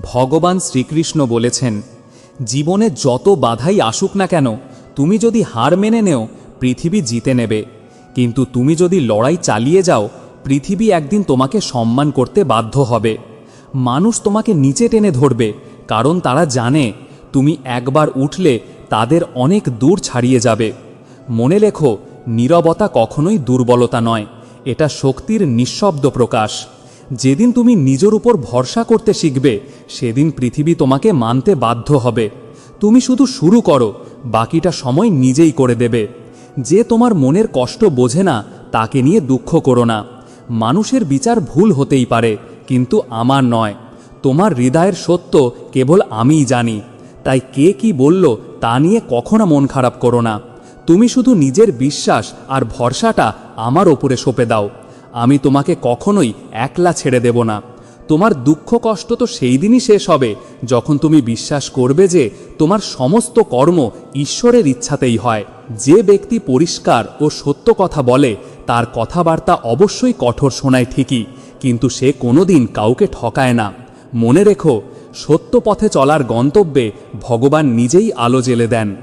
ভগবান শ্রীকৃষ্ণ বলেছেন, জীবনে যত বাধাই আসুক না কেন, তুমি যদি হার মেনে নেও, পৃথিবী জিতে নেবে। কিন্তু তুমি যদি লড়াই চালিয়ে যাও, পৃথিবী একদিন তোমাকে সম্মান করতে বাধ্য হবে। মানুষ তোমাকে নিচে টেনে ধরবে, কারণ তারা জানে তুমি একবার উঠলে তাদের অনেক দূর ছাড়িয়ে যাবে। মনে রেখো, নীরবতা কখনোই দুর্বলতা নয়, এটা শক্তির নিঃশব্দ প্রকাশ। যেদিন তুমি নিজের উপর ভরসা করতে শিখবে, সেদিন পৃথিবী তোমাকে মানতে বাধ্য হবে। তুমি শুধু শুরু করো, বাকিটা সময় নিজেই করে দেবে। যে তোমার মনের কষ্ট বোঝে না, তাকে নিয়ে দুঃখ করো না। মানুষের বিচার ভুল হতেই পারে, কিন্তু আমার নয়। তোমার হৃদয়ের সত্য কেবল আমিই জানি। তাই কে কি বলল তা নিয়ে কখনো মন খারাপ করো না। তুমি শুধু নিজের বিশ্বাস আর ভরসাটা আমার ওপরে সঁপে দাও। আমি তোমাকে কখনোই একলা ছেড়ে দেব না। তোমার দুঃখ কষ্ট তো সেই দিনই শেষ হবে যখন তুমি বিশ্বাস করবে যে তোমার সমস্ত কর্ম ঈশ্বরের ইচ্ছাতেই হয়। যে ব্যক্তি পরিষ্কার ও সত্য কথা বলে, তার কথাবার্তা অবশ্যই কঠোর শোনায় ঠিকই, কিন্তু সে কোনোদিন কাউকে ঠকায় না। মনে রেখো, সত্য পথে চলার গন্তব্যে ভগবান নিজেই আলো জ্বেলে দেন।